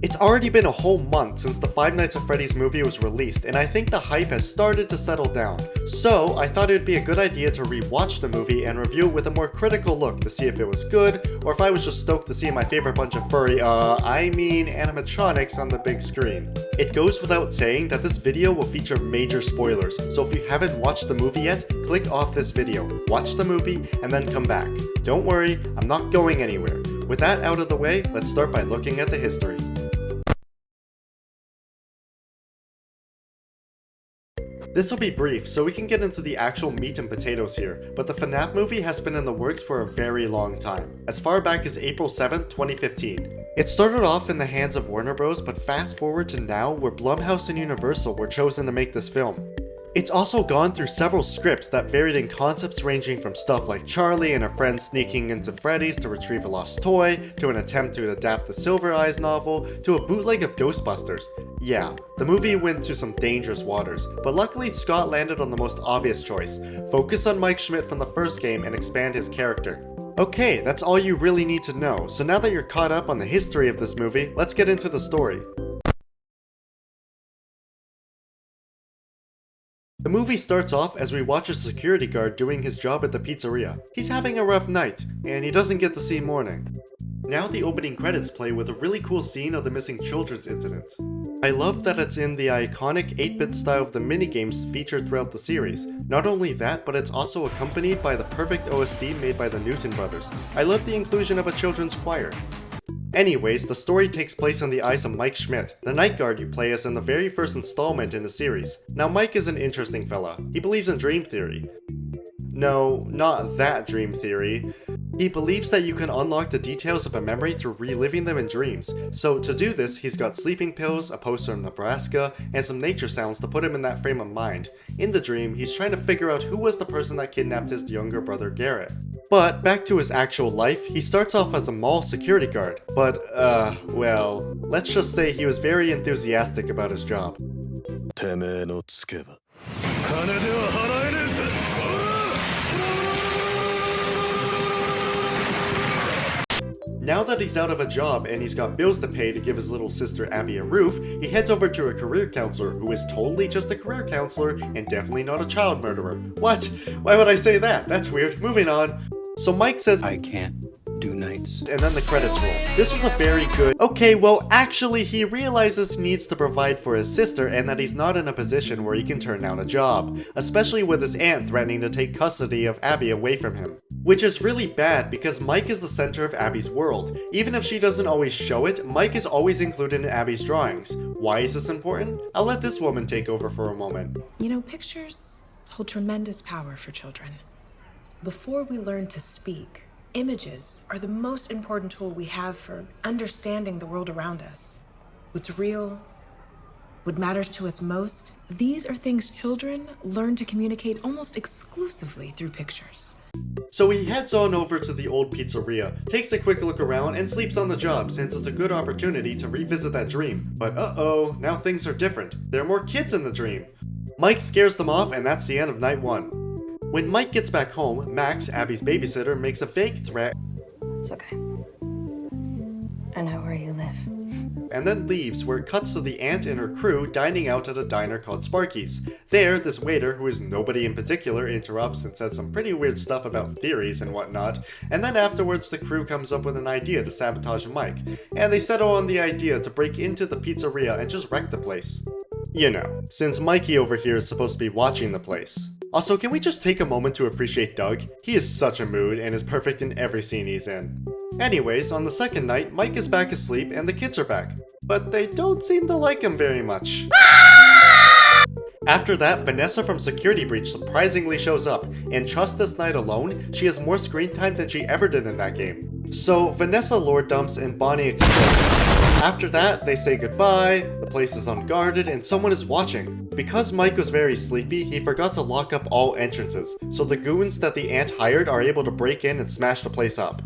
It's already been a whole month since the Five Nights at Freddy's movie was released, and I think the hype has started to settle down. So, I thought it would be a good idea to re-watch the movie and review it with a more critical look to see if it was good, or if I was just stoked to see my favorite bunch of furry, animatronics on the big screen. It goes without saying that this video will feature major spoilers, so if you haven't watched the movie yet, click off this video, watch the movie, and then come back. Don't worry, I'm not going anywhere. With that out of the way, let's start by looking at the history. This will be brief, so we can get into the actual meat and potatoes here, but the FNAF movie has been in the works for a very long time, as far back as April 7th, 2015. It started off in the hands of Warner Bros, but fast forward to now where Blumhouse and Universal were chosen to make this film. It's also gone through several scripts that varied in concepts ranging from stuff like Charlie and a friend sneaking into Freddy's to retrieve a lost toy, to an attempt to adapt the Silver Eyes novel, to a bootleg of Ghostbusters. Yeah, the movie went to some dangerous waters, but luckily Scott landed on the most obvious choice: focus on Mike Schmidt from the first game and expand his character. Okay, that's all you really need to know, so now that you're caught up on the history of this movie, let's get into the story. The movie starts off as we watch a security guard doing his job at the pizzeria. He's having a rough night, and he doesn't get to see morning. Now the opening credits play with a really cool scene of the missing children's incident. I love that it's in the iconic 8-bit style of the minigames featured throughout the series. Not only that, but it's also accompanied by the perfect OST made by the Newton brothers. I love the inclusion of a children's choir. Anyways, the story takes place in the eyes of Mike Schmidt, the night guard you play as in the very first installment in the series. Now Mike is an interesting fella. He believes in dream theory. No, not that dream theory. He believes that you can unlock the details of a memory through reliving them in dreams. So to do this, he's got sleeping pills, a poster of Nebraska, and some nature sounds to put him in that frame of mind. In the dream, he's trying to figure out who was the person that kidnapped his younger brother Garrett. But back to his actual life, he starts off as a mall security guard, but well, let's just say he was very enthusiastic about his job. Now that he's out of a job and he's got bills to pay to give his little sister Abby a roof, he heads over to a career counselor who is totally just a career counselor and definitely not a child murderer. What? Why would I say that? That's weird. Moving on. So Mike says, I can't do nights. And then the credits roll. This was a very good... Okay, well actually he realizes he needs to provide for his sister and that he's not in a position where he can turn down a job, especially with his aunt threatening to take custody of Abby away from him. Which is really bad because Mike is the center of Abby's world. Even if she doesn't always show it, Mike is always included in Abby's drawings. Why is this important? I'll let this woman take over for a moment. You know, pictures hold tremendous power for children. Before we learn to speak, images are the most important tool we have for understanding the world around us. What's real, what matters to us most, these are things children learn to communicate almost exclusively through pictures. So he heads on over to the old pizzeria, takes a quick look around, and sleeps on the job since it's a good opportunity to revisit that dream. But uh-oh, now things are different. There are more kids in the dream. Mike scares them off, and that's the end of night 1. When Mike gets back home, Max, Abby's babysitter, makes a vague threat. It's okay. I know where you live. And then leaves, where it cuts to the aunt and her crew dining out at a diner called Sparky's. There, this waiter, who is nobody in particular, interrupts and says some pretty weird stuff about theories and whatnot, and then afterwards the crew comes up with an idea to sabotage Mike, and they settle on the idea to break into the pizzeria and just wreck the place. You know, since Mikey over here is supposed to be watching the place. Also, can we just take a moment to appreciate Doug? He is such a mood and is perfect in every scene he's in. Anyways, on the second night, Mike is back asleep and the kids are back. But they don't seem to like him very much. After that, Vanessa from Security Breach surprisingly shows up, and trust this night alone, she has more screen time than she ever did in that game. So, Vanessa lord dumps and Bonnie explodes. After that, they say goodbye, the place is unguarded, and someone is watching. Because Mike was very sleepy, he forgot to lock up all entrances, so the goons that the aunt hired are able to break in and smash the place up.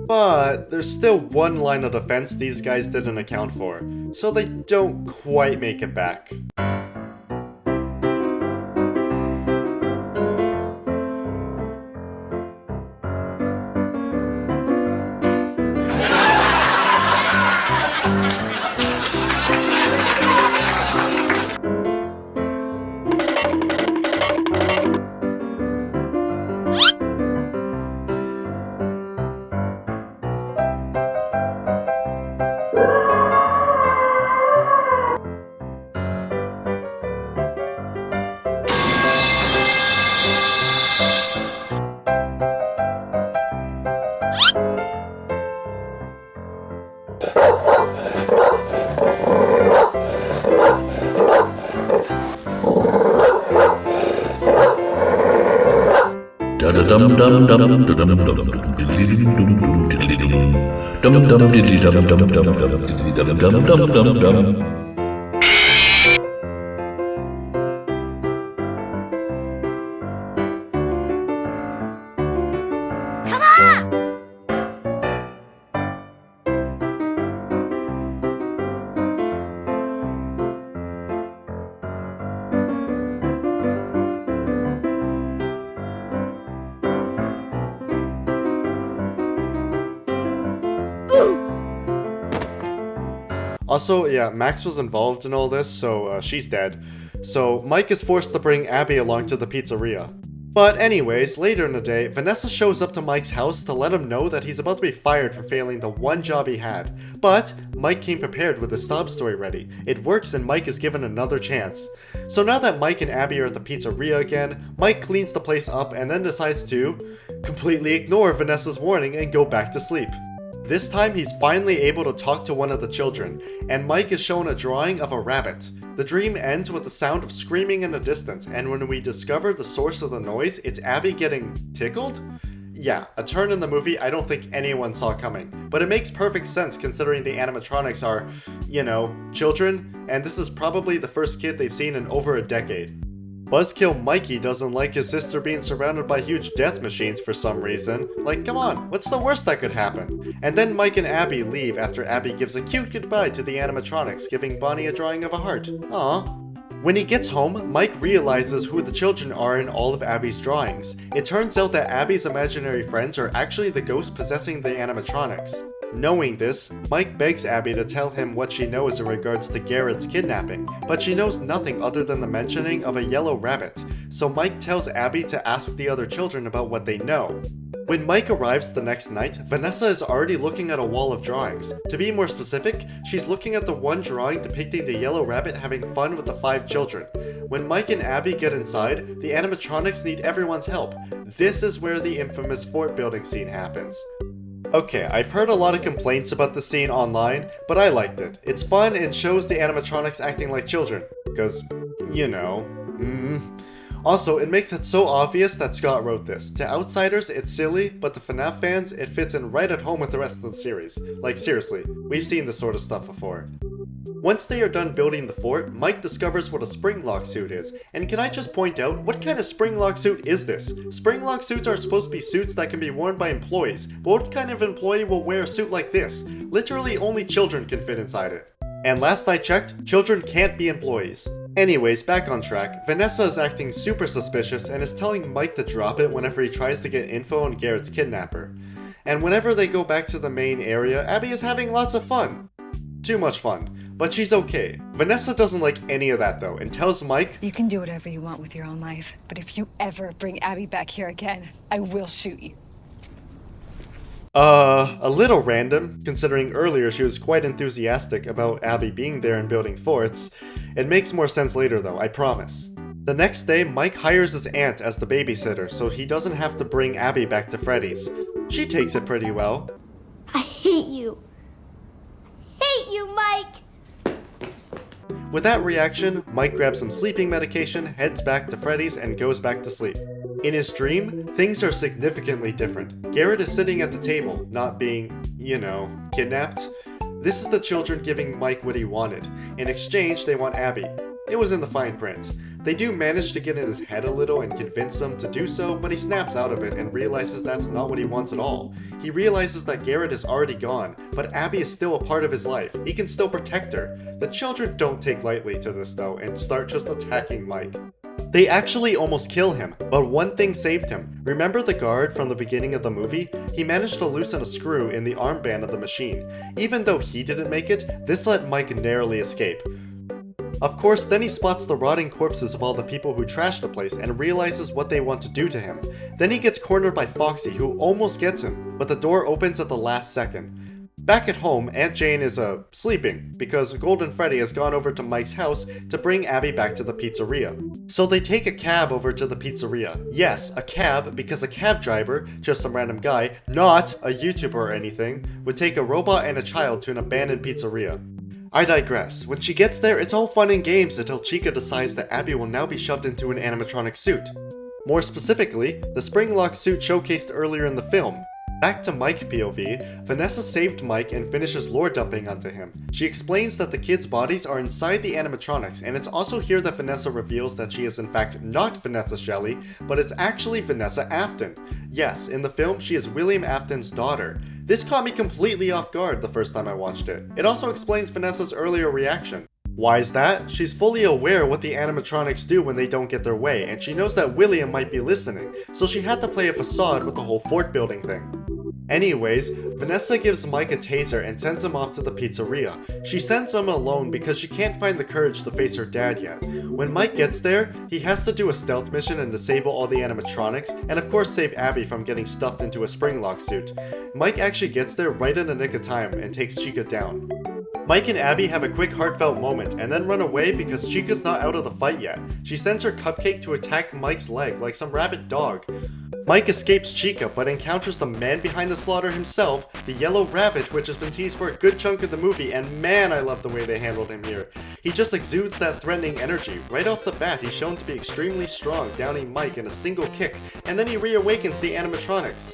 But there's still one line of defense these guys didn't account for, so they don't quite make it back. Also, yeah, Max was involved in all this, so she's dead. So Mike is forced to bring Abby along to the pizzeria. But anyways, later in the day, Vanessa shows up to Mike's house to let him know that he's about to be fired for failing the one job he had. But Mike came prepared with his sob story ready. It works and Mike is given another chance. So now that Mike and Abby are at the pizzeria again, Mike cleans the place up and then decides to completely ignore Vanessa's warning and go back to sleep. This time he's finally able to talk to one of the children, and Mike is shown a drawing of a rabbit. The dream ends with the sound of screaming in the distance, and when we discover the source of the noise, it's Abby getting tickled? Yeah, a turn in the movie I don't think anyone saw coming, but it makes perfect sense considering the animatronics are, you know, children, and this is probably the first kid they've seen in over a decade. Buzzkill Mikey doesn't like his sister being surrounded by huge death machines for some reason. Like, come on, what's the worst that could happen? And then Mike and Abby leave after Abby gives a cute goodbye to the animatronics, giving Bonnie a drawing of a heart. Aww. When he gets home, Mike realizes who the children are in all of Abby's drawings. It turns out that Abby's imaginary friends are actually the ghosts possessing the animatronics. Knowing this, Mike begs Abby to tell him what she knows in regards to Garrett's kidnapping, but she knows nothing other than the mentioning of a yellow rabbit, so Mike tells Abby to ask the other children about what they know. When Mike arrives the next night, Vanessa is already looking at a wall of drawings. To be more specific, she's looking at the one drawing depicting the yellow rabbit having fun with the 5 children. When Mike and Abby get inside, the animatronics need everyone's help. This is where the infamous fort building scene happens. Okay, I've heard a lot of complaints about the scene online, but I liked it. It's fun and shows the animatronics acting like children. Because, you know. Also, it makes it so obvious that Scott wrote this. To outsiders, it's silly, but to FNAF fans, it fits in right at home with the rest of the series. Like, seriously, we've seen this sort of stuff before. Once they are done building the fort, Mike discovers what a spring lock suit is. And can I just point out, what kind of spring lock suit is this? Spring lock suits are supposed to be suits that can be worn by employees, but what kind of employee will wear a suit like this? Literally only children can fit inside it. And last I checked, children can't be employees. Anyways, back on track, Vanessa is acting super suspicious and is telling Mike to drop it whenever he tries to get info on Garrett's kidnapper. And whenever they go back to the main area, Abby is having lots of fun. Too much fun. But she's okay. Vanessa doesn't like any of that though, and tells Mike, "You can do whatever you want with your own life, but if you ever bring Abby back here again, I will shoot you." A little random, considering earlier she was quite enthusiastic about Abby being there and building forts. It makes more sense later though, I promise. The next day, Mike hires his aunt as the babysitter so he doesn't have to bring Abby back to Freddy's. She takes it pretty well. I hate you. Hate you, Mike! With that reaction, Mike grabs some sleeping medication, heads back to Freddy's, and goes back to sleep. In his dream, things are significantly different. Garrett is sitting at the table, not being, you know, kidnapped. This is the children giving Mike what he wanted. In exchange, they want Abby. It was in the fine print. They do manage to get in his head a little and convince him to do so, but he snaps out of it and realizes that's not what he wants at all. He realizes that Garrett is already gone, but Abby is still a part of his life. He can still protect her. The children don't take lightly to this though and start just attacking Mike. They actually almost kill him, but one thing saved him. Remember the guard from the beginning of the movie? He managed to loosen a screw in the armband of the machine. Even though he didn't make it, this let Mike narrowly escape. Of course, then he spots the rotting corpses of all the people who trashed the place and realizes what they want to do to him. Then he gets cornered by Foxy, who almost gets him, but the door opens at the last second. Back at home, Aunt Jane is sleeping, because Golden Freddy has gone over to Mike's house to bring Abby back to the pizzeria. So they take a cab over to the pizzeria. Yes, a cab, because a cab driver, just some random guy, not a YouTuber or anything, would take a robot and a child to an abandoned pizzeria. I digress. When she gets there, it's all fun and games until Chica decides that Abby will now be shoved into an animatronic suit. More specifically, the spring lock suit showcased earlier in the film. Back to Mike POV, Vanessa saved Mike and finishes lore dumping onto him. She explains that the kids' bodies are inside the animatronics, and it's also here that Vanessa reveals that she is in fact not Vanessa Shelley, but is actually Vanessa Afton. Yes, in the film, she is William Afton's daughter. This caught me completely off guard the first time I watched it. It also explains Vanessa's earlier reaction. Why is that? She's fully aware what the animatronics do when they don't get their way, and she knows that William might be listening, so she had to play a facade with the whole fort building thing. Anyways, Vanessa gives Mike a taser and sends him off to the pizzeria. She sends him alone because she can't find the courage to face her dad yet. When Mike gets there, he has to do a stealth mission and disable all the animatronics, and of course save Abby from getting stuffed into a spring lock suit. Mike actually gets there right in the nick of time and takes Chica down. Mike and Abby have a quick heartfelt moment and then run away because Chica's not out of the fight yet. She sends her cupcake to attack Mike's leg like some rabid dog. Mike escapes Chica but encounters the man behind the slaughter himself, the yellow rabbit, which has been teased for a good chunk of the movie, and man, I love the way they handled him here. He just exudes that threatening energy. Right off the bat, he's shown to be extremely strong, downing Mike in a single kick, and then he reawakens the animatronics.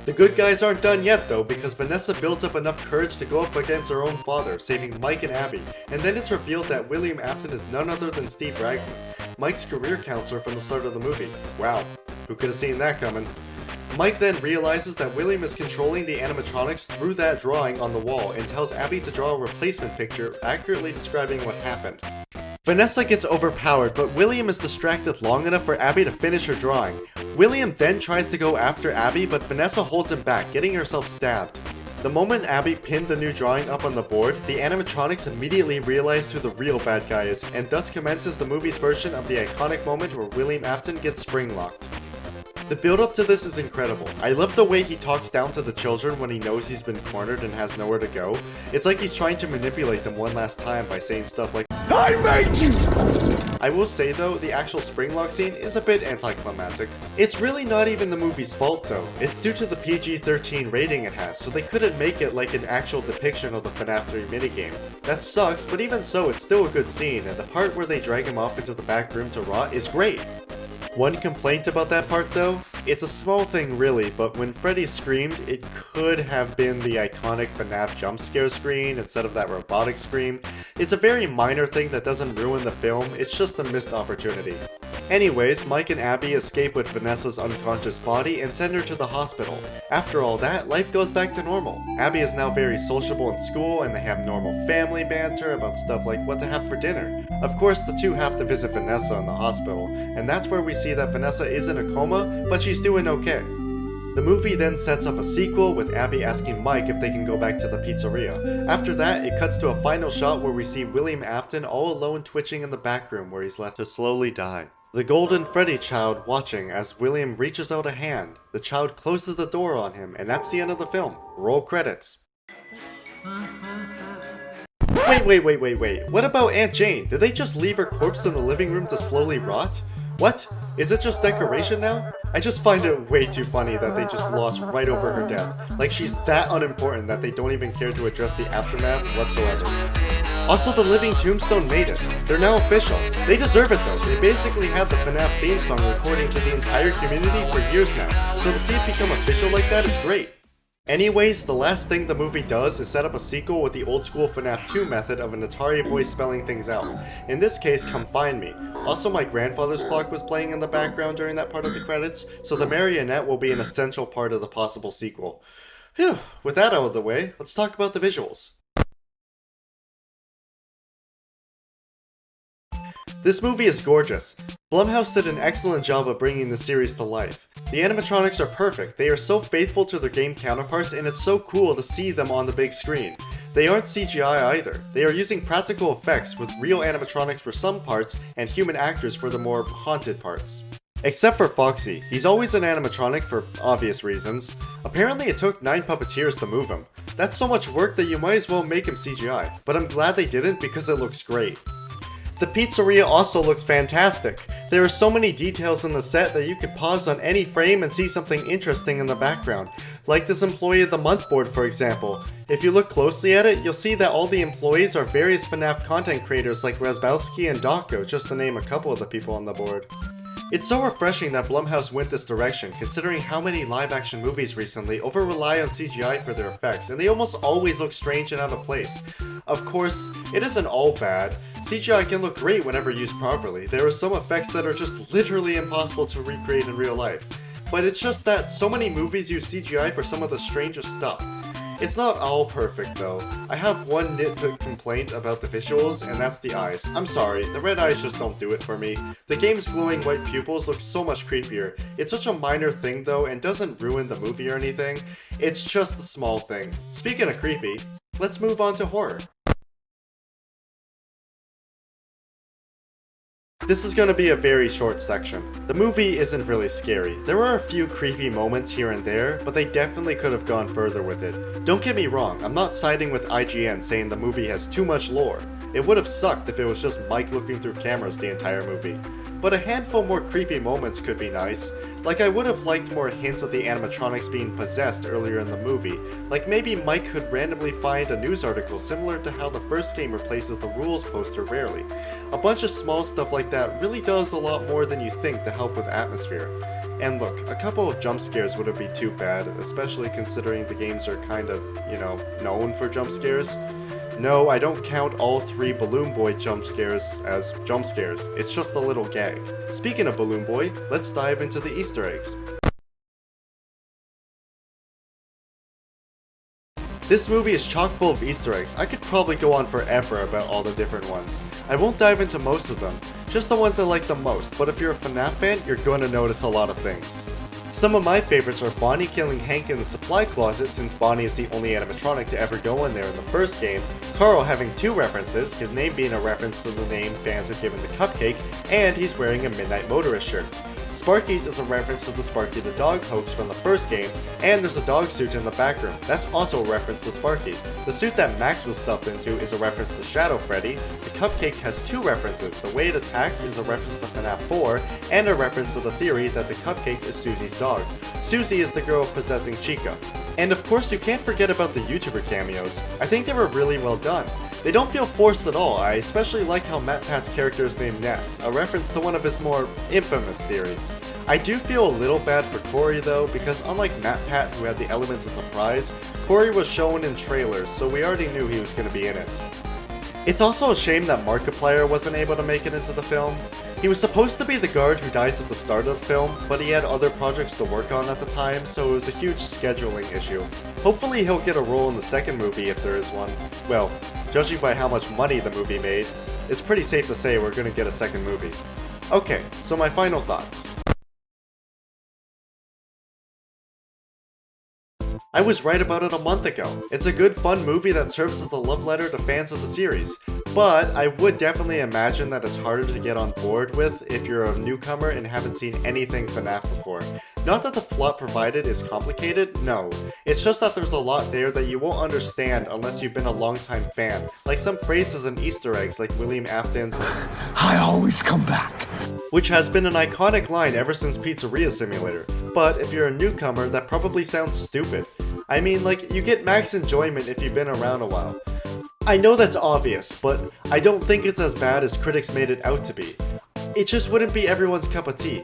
The good guys aren't done yet though, because Vanessa builds up enough courage to go up against her own father, saving Mike and Abby, and then it's revealed that William Afton is none other than Steve Ragman, Mike's career counselor from the start of the movie. Wow, who could have seen that coming? Mike then realizes that William is controlling the animatronics through that drawing on the wall and tells Abby to draw a replacement picture accurately describing what happened. Vanessa gets overpowered, but William is distracted long enough for Abby to finish her drawing. William then tries to go after Abby, but Vanessa holds him back, getting herself stabbed. The moment Abby pinned the new drawing up on the board, the animatronics immediately realize who the real bad guy is, and thus commences the movie's version of the iconic moment where William Afton gets spring-locked. The build up to this is incredible. I love the way he talks down to the children when he knows he's been cornered and has nowhere to go. It's like he's trying to manipulate them one last time by saying stuff like, "I made you!" I will say though, the actual spring lock scene is a bit anticlimactic. It's really not even the movie's fault though. It's due to the PG-13 rating it has, so they couldn't make it like an actual depiction of the FNAF 3 minigame. That sucks, but even so, it's still a good scene, and the part where they drag him off into the back room to rot is great. One complaint about that part though, it's a small thing really, but when Freddy screamed, it could have been the iconic FNAF jump scare screen instead of that robotic scream. It's a very minor thing that doesn't ruin the film, it's just a missed opportunity. Anyways, Mike and Abby escape with Vanessa's unconscious body and send her to the hospital. After all that, life goes back to normal. Abby is now very sociable in school and they have normal family banter about stuff like what to have for dinner. Of course, the two have to visit Vanessa in the hospital, and that's where we see that Vanessa is in a coma, but she's doing okay. The movie then sets up a sequel with Abby asking Mike if they can go back to the pizzeria. After that, it cuts to a final shot where we see William Afton all alone twitching in the back room where he's left to slowly die. The Golden Freddy child watching as William reaches out a hand. The child closes the door on him, and that's the end of the film. Roll credits. Wait. What about Aunt Jane? Did they just leave her corpse in the living room to slowly rot? What? Is it just decoration now? I just find it way too funny that they just gloss right over her death. Like she's that unimportant that they don't even care to address the aftermath whatsoever. Also, the living tombstone made it. They're now official. They deserve it though. They basically had the FNAF theme song recording to the entire community for years now, so to see it become official like that is great. Anyways, the last thing the movie does is set up a sequel with the old school FNAF 2 method of an Atari voice spelling things out. In this case, Come Find Me. Also, my grandfather's clock was playing in the background during that part of the credits, so the marionette will be an essential part of the possible sequel. Phew, with that out of the way, let's talk about the visuals. This movie is gorgeous. Blumhouse did an excellent job of bringing the series to life. The animatronics are perfect, they are so faithful to their game counterparts, and it's so cool to see them on the big screen. They aren't CGI either, they are using practical effects with real animatronics for some parts and human actors for the more haunted parts. Except for Foxy, he's always an animatronic for obvious reasons. Apparently it took 9 puppeteers to move him. That's so much work that you might as well make him CGI, but I'm glad they didn't because it looks great. The pizzeria also looks fantastic. There are so many details in the set that you could pause on any frame and see something interesting in the background. Like this Employee of the Month board for example. If you look closely at it, you'll see that all the employees are various FNAF content creators like Razbowski and Dawko, just to name a couple of the people on the board. It's so refreshing that Blumhouse went this direction, considering how many live-action movies recently over-rely on CGI for their effects, and they almost always look strange and out of place. Of course, it isn't all bad. CGI can look great whenever used properly. There are some effects that are just literally impossible to recreate in real life. But it's just that so many movies use CGI for some of the strangest stuff. It's not all perfect though. I have one nitpick complaint about the visuals, and that's the eyes. I'm sorry, the red eyes just don't do it for me. The game's glowing white pupils look so much creepier. It's such a minor thing though, and doesn't ruin the movie or anything. It's just a small thing. Speaking of creepy, let's move on to horror. This is going to be a very short section. The movie isn't really scary. There are a few creepy moments here and there, but they definitely could have gone further with it. Don't get me wrong, I'm not siding with IGN saying the movie has too much lore. It would have sucked if it was just Mike looking through cameras the entire movie. But a handful more creepy moments could be nice. Like I would have liked more hints of the animatronics being possessed earlier in the movie. Like maybe Mike could randomly find a news article similar to how the first game replaces the rules poster rarely. A bunch of small stuff like that really does a lot more than you think to help with atmosphere. And look, a couple of jump scares wouldn't be too bad, especially considering the games are kind of, known for jump scares. No, I don't count all 3 Balloon Boy jump scares as jump scares, it's just a little gag. Speaking of Balloon Boy, let's dive into the Easter eggs. This movie is chock full of Easter eggs. I could probably go on forever about all the different ones. I won't dive into most of them, just the ones I like the most, but if you're a FNAF fan, you're going to notice a lot of things. Some of my favorites are Bonnie killing Hank in the supply closet since Bonnie is the only animatronic to ever go in there in the first game, Carl having 2 references, his name being a reference to the name fans have given the cupcake, and he's wearing a Midnight Motorist shirt. Sparky's is a reference to the Sparky the Dog hoax from the first game, and there's a dog suit in the back room. That's also a reference to Sparky. The suit that Max was stuffed into is a reference to Shadow Freddy. The cupcake has 2 references. The way it attacks is a reference to FNAF 4, and a reference to the theory that the cupcake is Susie's dog. Susie is the girl possessing Chica. And of course you can't forget about the YouTuber cameos. I think they were really well done. They don't feel forced at all. I especially like how MatPat's character is named Ness, a reference to one of his more infamous theories. I do feel a little bad for Corey though, because unlike MatPat who had the element of surprise, Corey was shown in trailers, so we already knew he was going to be in it. It's also a shame that Markiplier wasn't able to make it into the film. He was supposed to be the guard who dies at the start of the film, but he had other projects to work on at the time, so it was a huge scheduling issue. Hopefully he'll get a role in the second movie if there is one. Well, judging by how much money the movie made, it's pretty safe to say we're gonna get a second movie. Okay, so my final thoughts. I was right about it a month ago. It's a good fun movie that serves as a love letter to fans of the series. But I would definitely imagine that it's harder to get on board with if you're a newcomer and haven't seen anything FNAF before. Not that the plot provided is complicated, no. It's just that there's a lot there that you won't understand unless you've been a longtime fan. Like some phrases and Easter eggs like William Afton's I always come back, which has been an iconic line ever since Pizzeria Simulator. But if you're a newcomer, that probably sounds stupid. I mean, like, you get max enjoyment if you've been around a while. I know that's obvious, but I don't think it's as bad as critics made it out to be. It just wouldn't be everyone's cup of tea.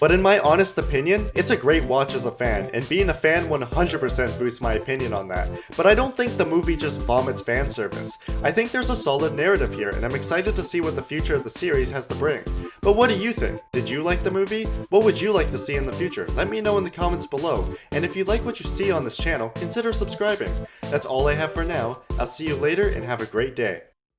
But in my honest opinion, it's a great watch as a fan, and being a fan 100% boosts my opinion on that. But I don't think the movie just vomits fan service. I think there's a solid narrative here, and I'm excited to see what the future of the series has to bring. But what do you think? Did you like the movie? What would you like to see in the future? Let me know in the comments below. And if you like what you see on this channel, consider subscribing. That's all I have for now. I'll see you later and have a great day.